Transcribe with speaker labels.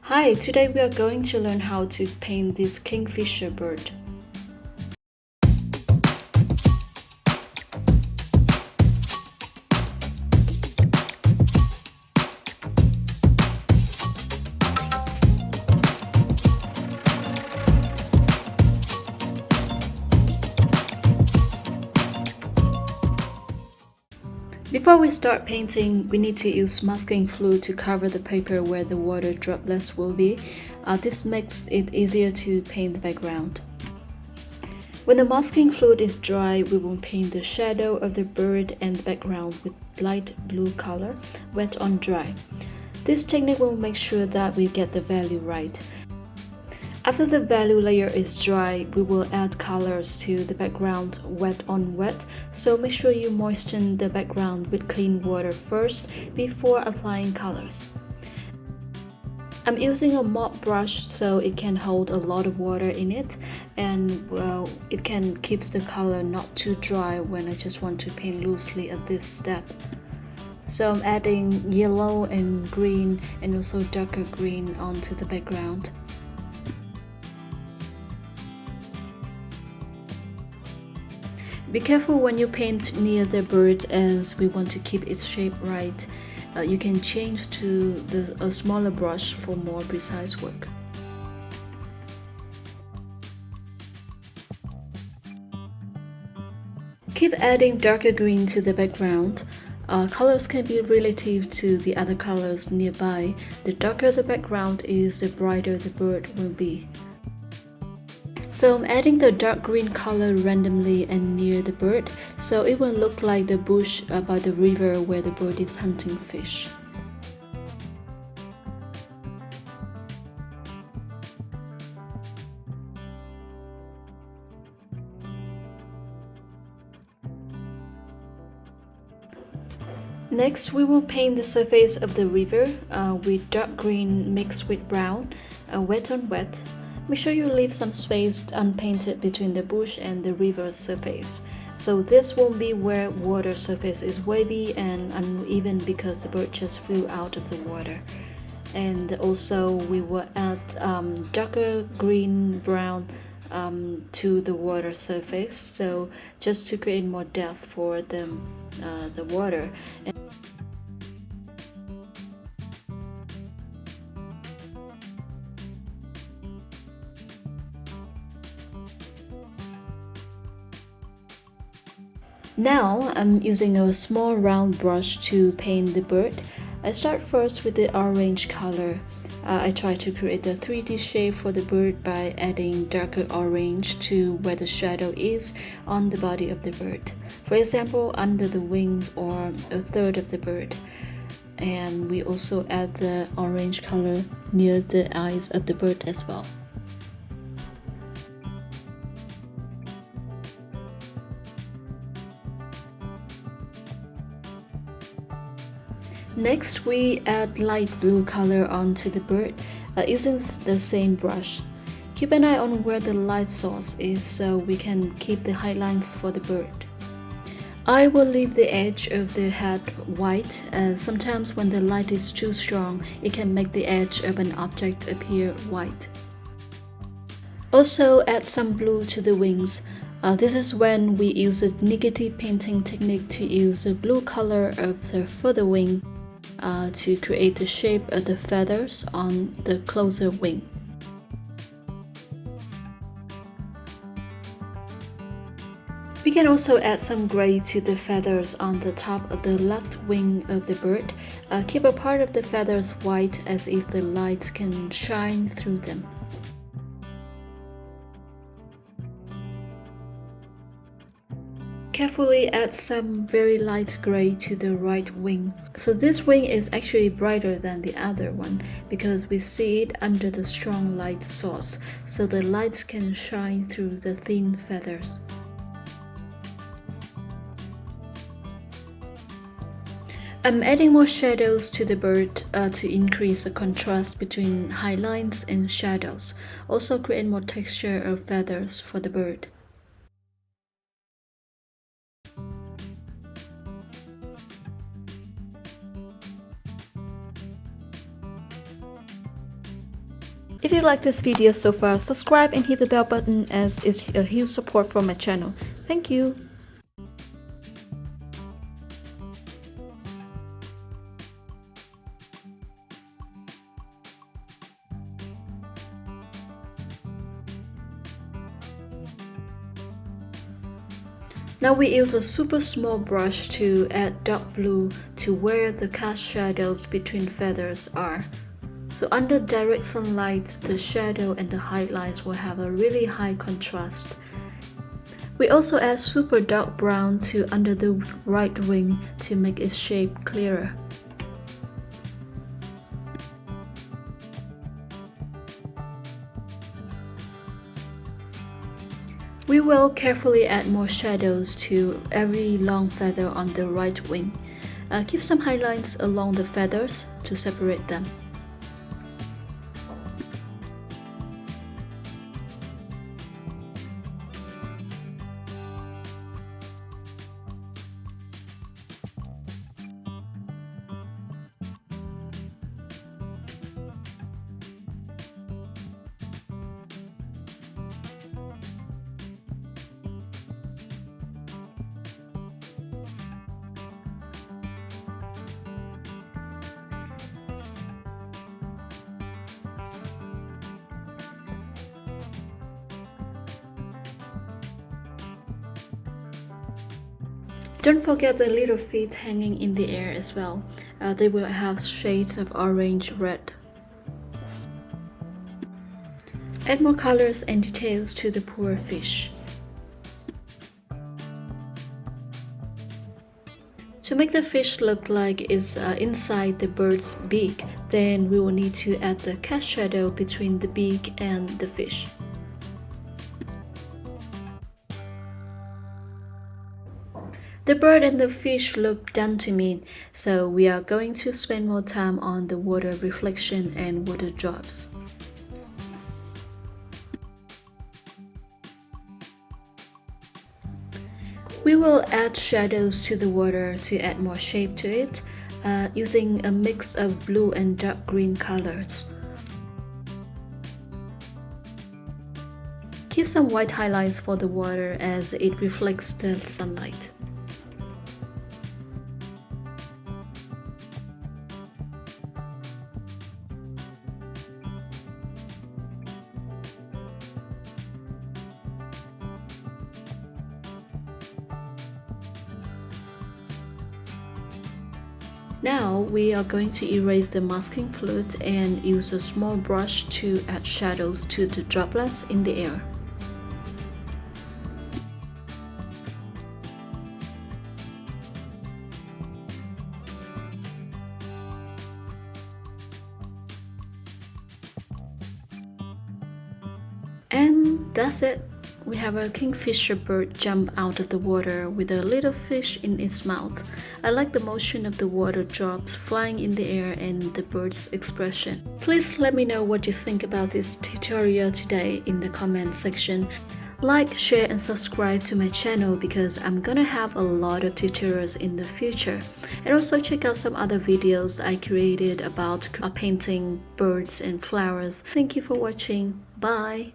Speaker 1: Hi, today we are going to learn how to paint this kingfisher bird. Before we start painting, we need to use masking fluid to cover the paper where the water droplets will be. This makes it easier to paint the background. When the masking fluid is dry, we will paint the shadow of the bird and the background with light blue color, wet on dry. This technique will make sure that we get the value right. After the value layer is dry, we will add colors to the background wet on wet, so make sure you moisten the background with clean water first before applying colors. I'm using a mop brush so it can hold a lot of water in it, and it can keep the color not too dry when I just want to paint loosely at this step. So I'm adding yellow and green and also darker green onto the background. Be careful when you paint near the bird, as we want to keep its shape right. You can change to a smaller brush for more precise work. Keep adding darker green to the background. Colors can be relative to the other colors nearby. The darker the background is, the brighter the bird will be. So I'm adding the dark green color randomly and near the bird, so it will look like the bush by the river where the bird is hunting fish. Next, we will paint the surface of the river with dark green mixed with brown, wet on wet. Make sure you leave some space unpainted between the bush and the river surface. So this won't be where water surface is wavy and uneven because the bird just flew out of the water. And also we will add darker green brown to the water surface, so just to create more depth for the water. Now I'm using a small round brush to paint the bird. I start first with the orange color. I try to create the 3D shape for the bird by adding darker orange to where the shadow is on the body of the bird. For example, under the wings or a third of the bird. And we also add the orange color near the eyes of the bird as well. Next, we add light blue color onto the bird using the same brush. Keep an eye on where the light source is so we can keep the highlights for the bird. I will leave the edge of the head white, as sometimes when the light is too strong, it can make the edge of an object appear white. Also add some blue to the wings. This is when we use a negative painting technique to use the blue color of the further wing to create the shape of the feathers on the closer wing. We can also add some gray to the feathers on the top of the left wing of the bird. Keep a part of the feathers white as if the light can shine through them. Carefully add some very light gray to the right wing. So this wing is actually brighter than the other one because we see it under the strong light source, so the light can shine through the thin feathers. I'm adding more shadows to the bird to increase the contrast between highlights and shadows. Also create more texture of feathers for the bird. If you like this video so far, subscribe and hit the bell button as it's a huge support for my channel. Thank you! Now we use a super small brush to add dark blue to where the cast shadows between feathers are. So under direct sunlight, the shadow and the highlights will have a really high contrast. We also add super dark brown to under the right wing to make its shape clearer. We will carefully add more shadows to every long feather on the right wing. Keep some highlights along the feathers to separate them. Don't forget the little feet hanging in the air as well. They will have shades of orange, red. Add more colors and details to the poor fish. To make the fish look like it's inside the bird's beak, then we will need to add the cast shadow between the beak and the fish. The bird and the fish look done to me, so we are going to spend more time on the water reflection and water drops. We will add shadows to the water to add more shape to it, using a mix of blue and dark green colors. Keep some white highlights for the water as it reflects the sunlight. Now we are going to erase the masking fluid and use a small brush to add shadows to the droplets in the air. And that's it. We have a kingfisher bird jump out of the water with a little fish in its mouth. I like the motion of the water drops flying in the air and the bird's expression. Please let me know what you think about this tutorial today in the comment section. Like, share and subscribe to my channel because I'm gonna have a lot of tutorials in the future. And also check out some other videos I created about painting birds and flowers. Thank you for watching. Bye!